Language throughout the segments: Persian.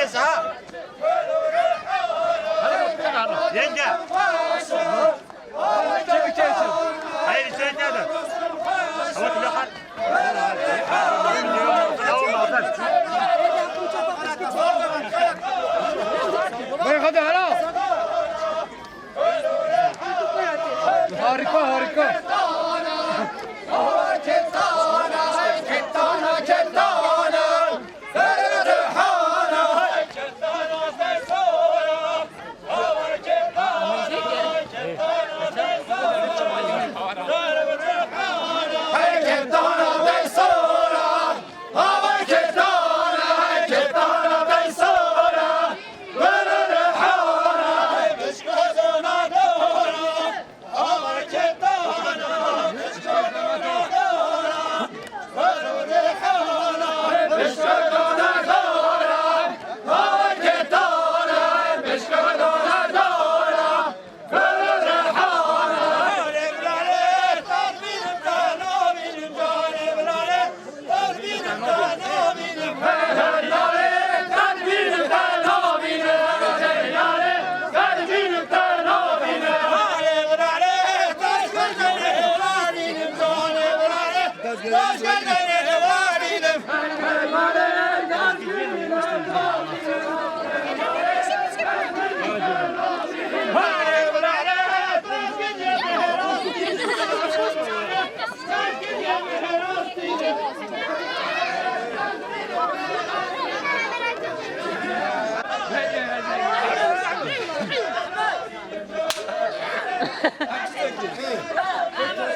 neyse ha. Yenge. Hayır içeride. Ama kilo kat. Buyur hadi hala. Harika harika.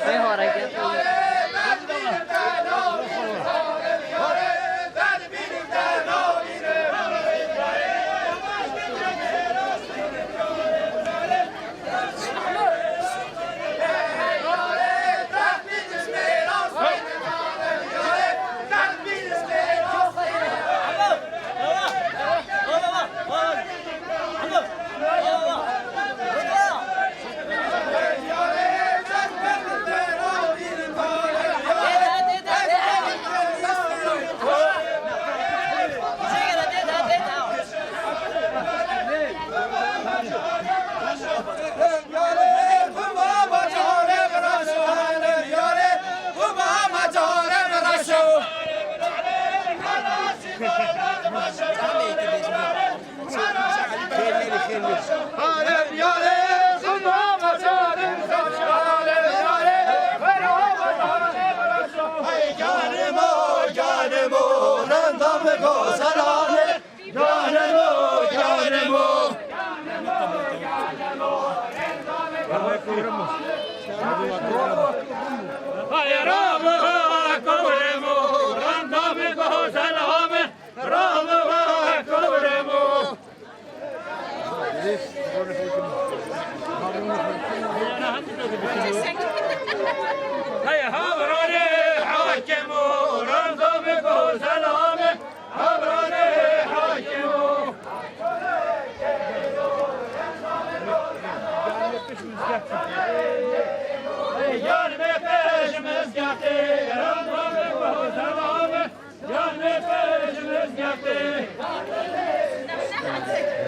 Ne hareket?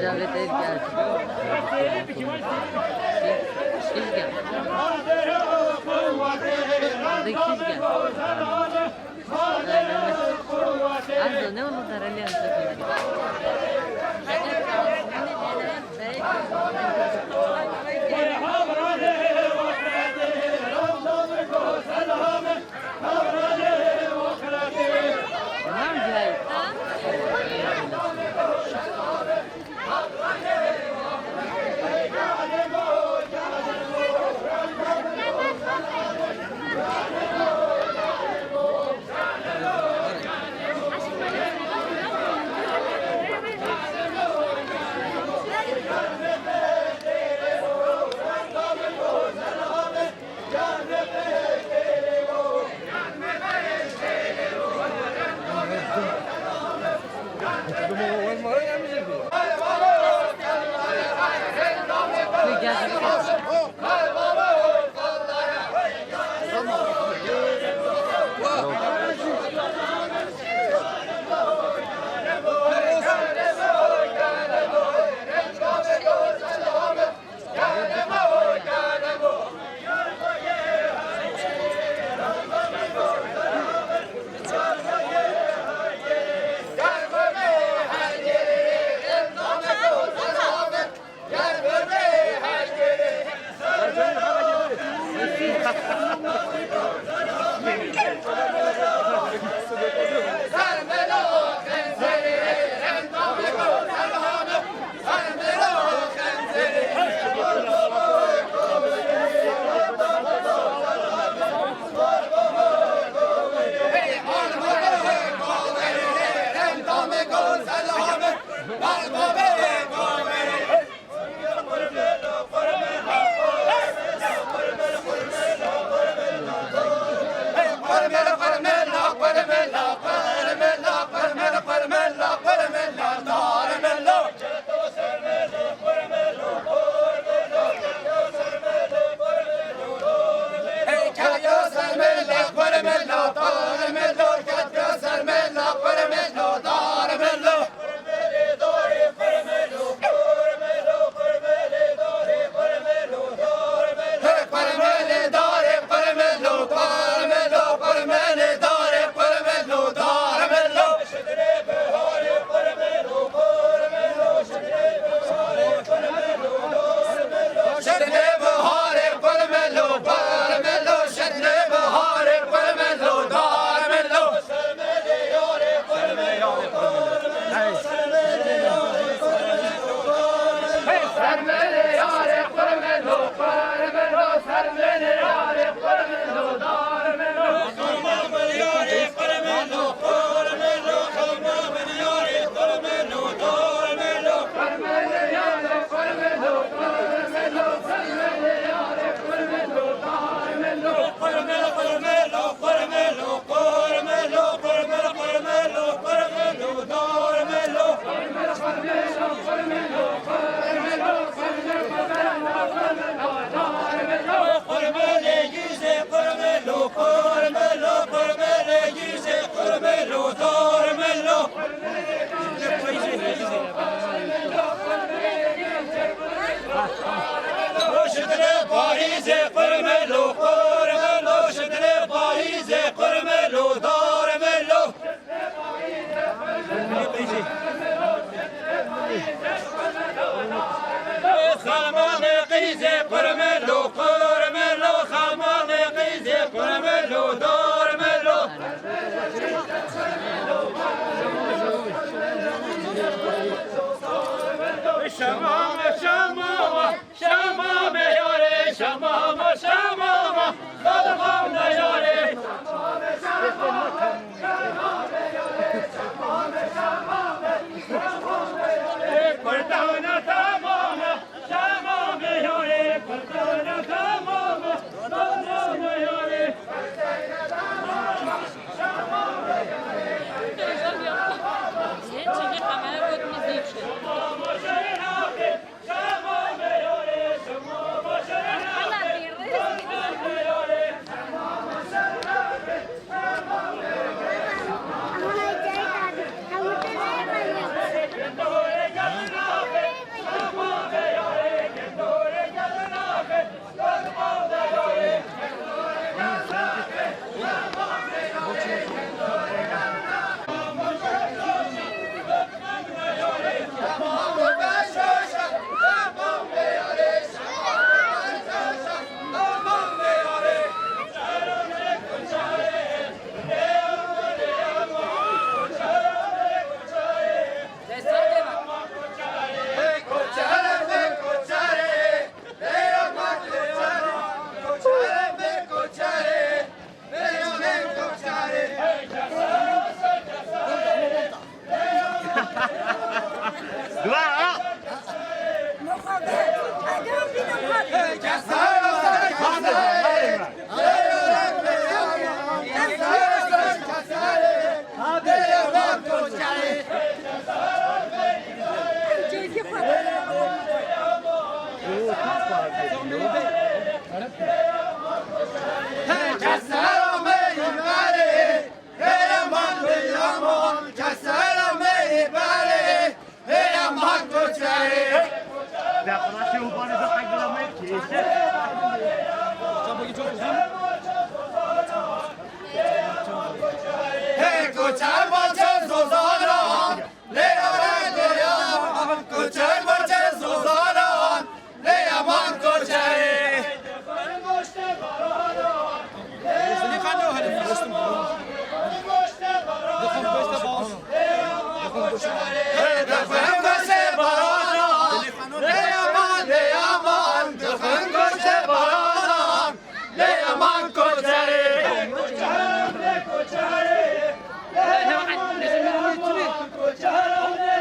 Cavit el geldi. Kiz gel. Kiz gel. Azdo ne olur da rally yapacak.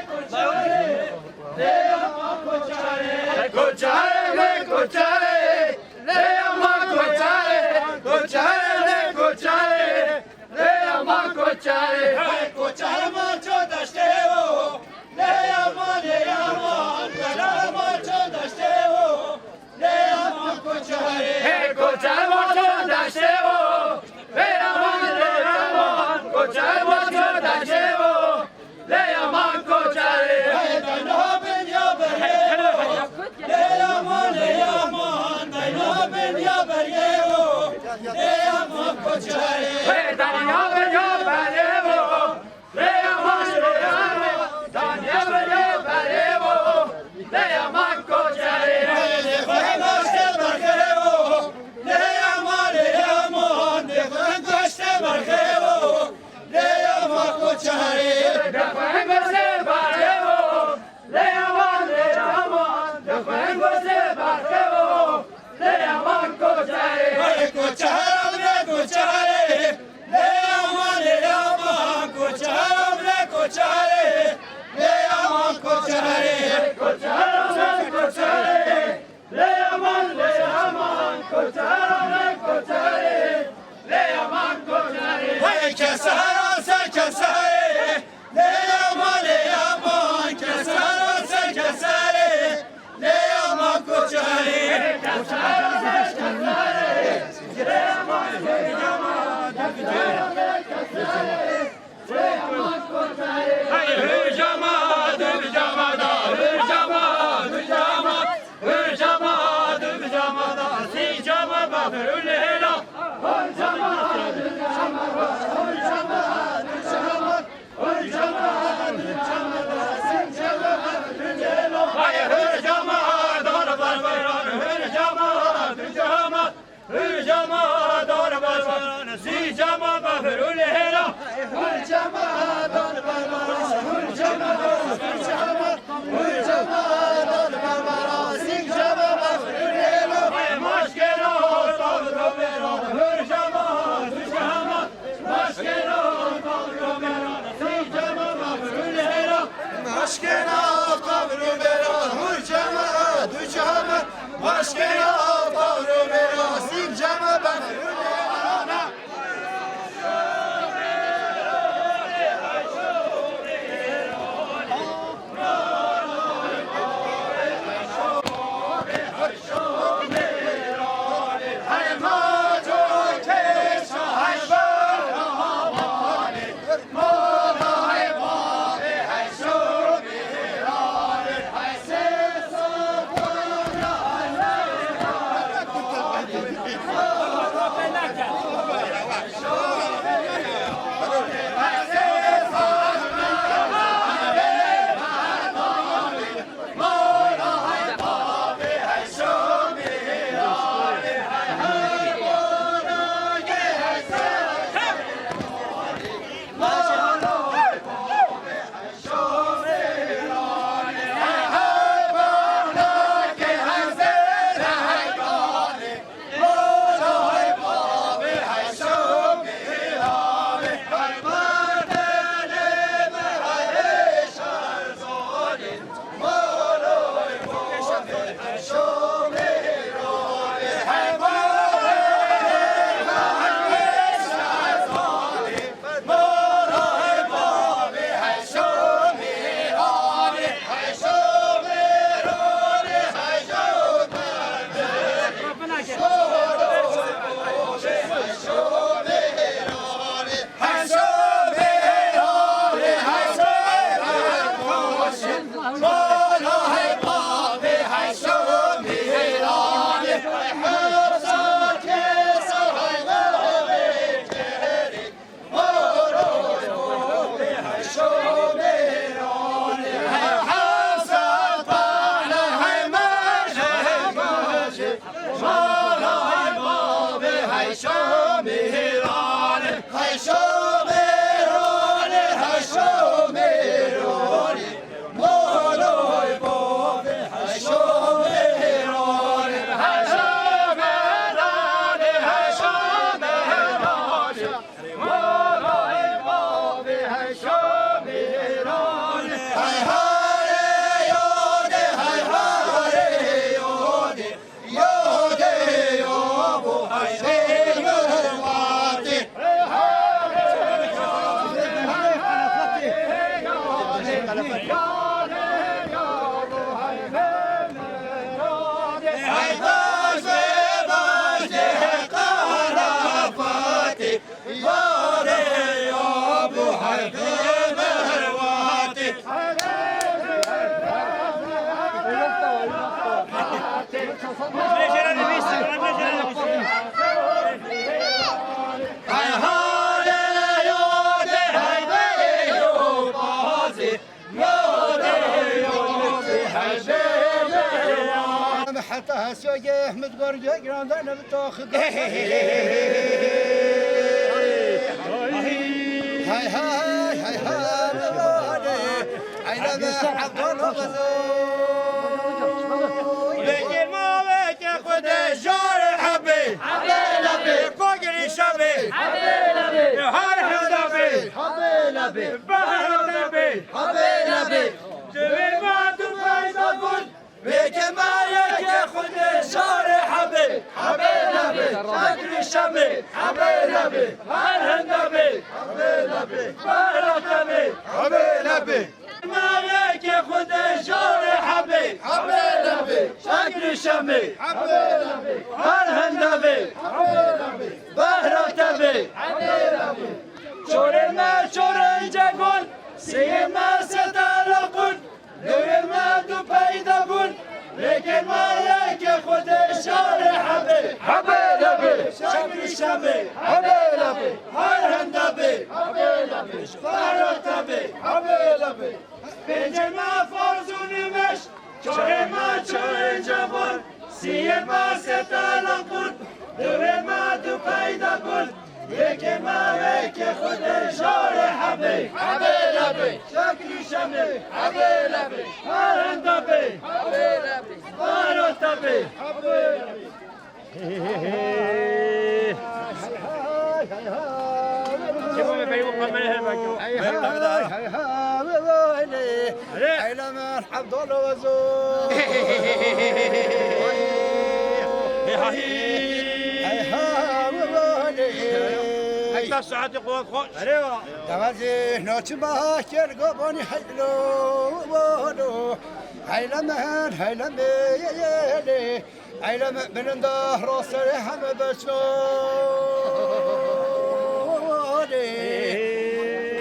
Koçare, koçare, le aman koçare, koçare le koçare, le aman koçare. Hey koçare maço daştevo, le aman, koçare maço daştevo, le aman koçare. Hey koçare maço daşevo, le aman, koçare maço daşevo, le aman koçare. Hey dayno ben ya beryevo, le aman, dayno ben ya beryevo, le aman koçare. Hey Daniel Belevo, le aman, Daniel Belevo, le aman koçare. Le koçare beryevo, le aman, koçare beryevo, le aman koçare. Hey koçare bre koçare, le aman, koçare bre koçare, le aman koçare. Hey kesara sen kesare, le aman, kesara sen kesare, le aman koçare. Hayır hırcama, hırcama da, hırcama, hırcama, hırcama, hırcama da, sicama da, hırlera. Hayır hırcama, doğru barbaran, hırcama, hırcama, hırcama, doğru barbaran, sicama da, hırlera. Hayır maskero, doğru barbaran, hırcama, hırcama, maskero, doğru barbaran, sicama da, hırlera. Aşkena kavru bera, hurcama, ducama, aşkena kavru bera, sincama ben hürleyana. Hay maco keşa, hay bana havale, mola hay vale, hay şobi. Haydaş ve başe karafati yâre ya bu hayde mervati Neşelerini bilsin, neşelerini bilsin. Hay hale yâre hayde yo bazi yâre yo hayde حتى هسوقه متقر جاكران دانا بتاخذ هاي هاي هاي هاي عينا ما حقون لكن ما بك خد الجار حبي حبي لبي كوكري شبي حبي لبي هار حبي حبي لبي بحر لبي حبي لبي جبي ما تبغي تقول بك ما يك خد الجار حبي حبي لبي كوكري شبي حبي لبي هار حبي حبي لبي بحر لبي حبي لبي ما يك خد الجار حبي حبي لبي شكر شمي حبي لبي هر هندبي حبي لبي بهرة تبي حبي لبي شوري ما شوري جاكون سي ما ستالقون نور ما دو بيدا بون لكن ما يك خد الجار حبي حبي لبي شكر شمي حبي لبي هر هندبي حبي لبي بهرة تبي حبي لبي بجمع فرزوني مش چوره ما چوره جوان سیه ما ستالا کن دوره ما دو پیدا کن یکی ما یکی خود جاره حبی حبی لبی شکری شمی حبی لبی هرنده بی حبی لبی باروتا بی حبی لبی شوفوا من بيوم قمنا هالباكو. هاي لما الحمد لله وزور هاي ساعات قوات خوش. أيوة. توازي نوش ما كير قبوني حلو ودو هاي لما هاي لما من الظهر صريحة ما بشوري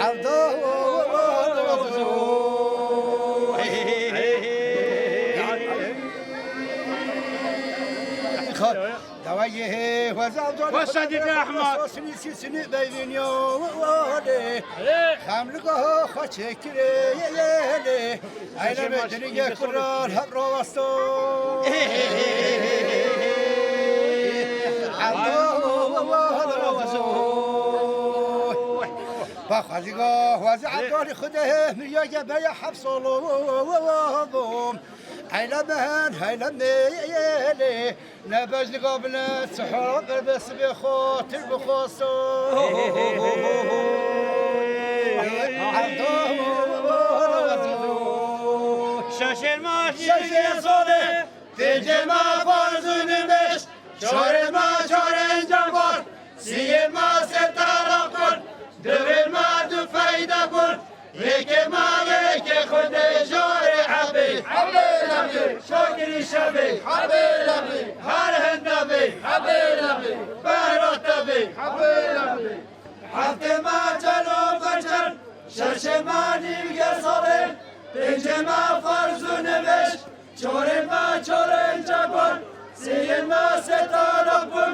عبدو دوايه وزعجون والصديق الأحمر. سني بين يوم خاملقه خشكري أين مدني كران هبرو وستو فخذقه وزعجون خده مليا جبايا حبصلوهم هاي لمي نبج لقابل سحور بس بخوت البخوصو شاشر ما شاشر صده تیجه ما فرزون مش چار ما چار انجام سیه ما ستاره کن دویر ما دو فایده کن یک ما یک خود جار حبی حبی لبی شکری شبی حبی لبی هر هندبی حبی لبی بهرات بی حبی لبی هفت ما چلو فرچن شش ما نیمگر ساله پنج ما فرزون مش چار ما چار انجام سیه ما ستاره کن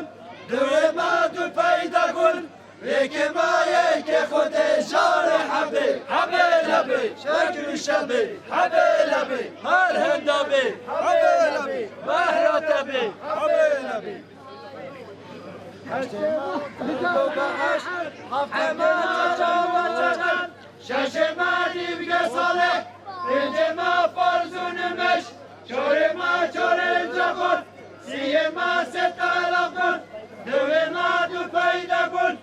دویر ما دو پیدا کن یک ما یک خود جار حبی حبی لبی شکر شبی حبی لبی هر هندبی حبی لبی بهرات بی حبی لبی هفت ما چاوچن شش ما دیوگه ساله پنج ما فرزون مش چار ما چار انجام سیه ما ستاره کن دوی ما دو پیدا کن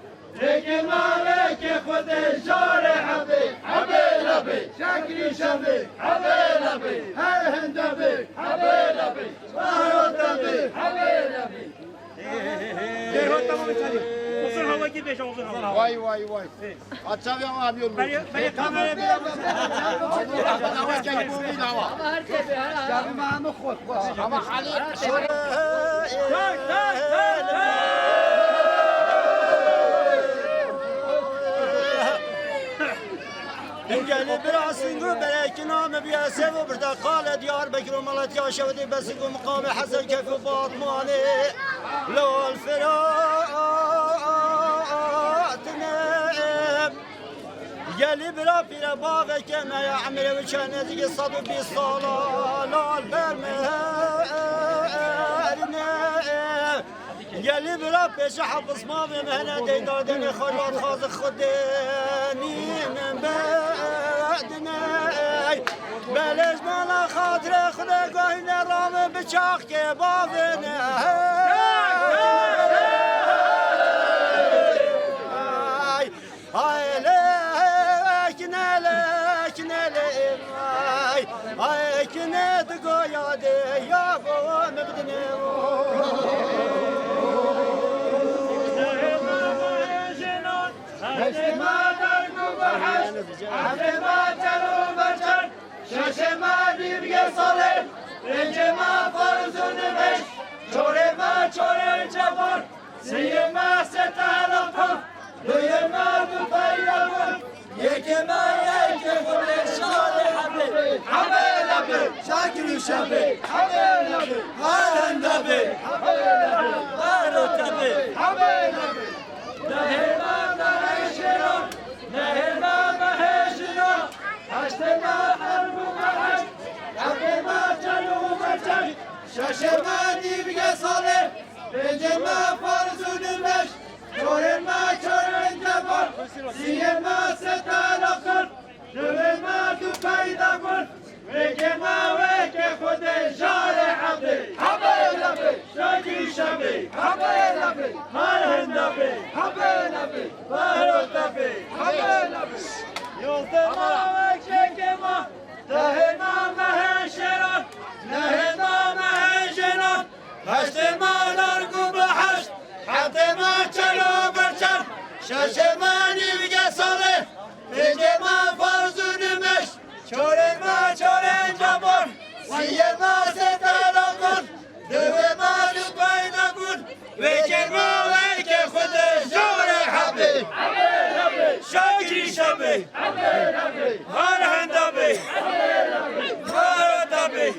یک ما یک خود جار حبی حبی لبی شکری شبی حبی لبی هر هندبی حبی لبی بهرات بی حبی لبی Derhal tamam içeri. Uzun hava gibi yaşa uzun hava. واي واي واي اتسابع عم يقول Beni kameraya bir شبی ما همه خود اما گلی براسینگو برای نام بیاسه و برتقال دیار بکر و ملتیا شودی بسیگو مقام حسن کف و باطمانه لو الفراتنا گلی برا پیر باغ که نه عمره و چنه دیگه 120 ساله لال برمهرنه گلی برا پیش حفظ ما به مهنه دیدادن خلوات خاز خودنی من بعدنه بلش مالا خاطر خدا گاهی نرام بچاق که بابنه ای لکنه لکنه ای کنه دگو یاده یا گو مبدنه ششما دیگه ساله رنجما فرزون بش چورما چوره جوان سیما ستالقا دویما دو پیران یکما یک خود شاله حبه لبه شاکر شبه حبه لبه هارندبه حبه لبه هارتبه حبه لبه نهما مهشران نهما مهشران هشتما حربو محشت حقما جلو مچشت ششما دیگه ساله پنجما فرزون مش چورما چورن جبان سیما ستالقن دوما دو پیدا کن وگما وگه خود جار حبه حبه لبه شاگی شبه حبه لبه هرهندبه حبه لبه بهرتبه حبه لبه یوزما وگه دهما مهشران نهما مهشران هشتما نرگو بحشت حتما چلو برچن ششما نیوگه ساله پنجما فرزون مش چورما چورن جبان سیما ستالقن دوما دو پیدا کن وگما وگه خود جور حبه شاگری شبه هرهندبه هارتبه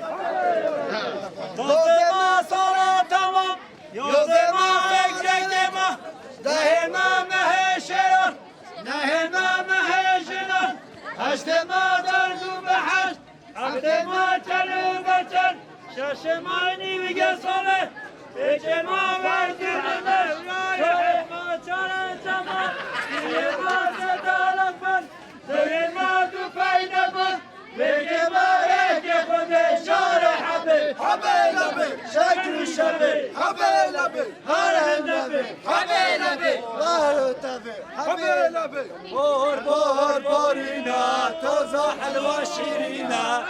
دوزما سالا تمام یوزما فکرگما دهما مهشران نهما مهشران هشتما دردو بحشت هفتما چلو بچن ششما نیوگه ساله پیچما وردونمه چهما چارن چما سیما ستالقن دویما دو پیدا کن بگما یک خود شار حبه حبه لبه شکر شبه حبه لبه هرهندبه حبه لبه بهرتبه حبه لبه بار بار بارینا تازه حلوه شیرینا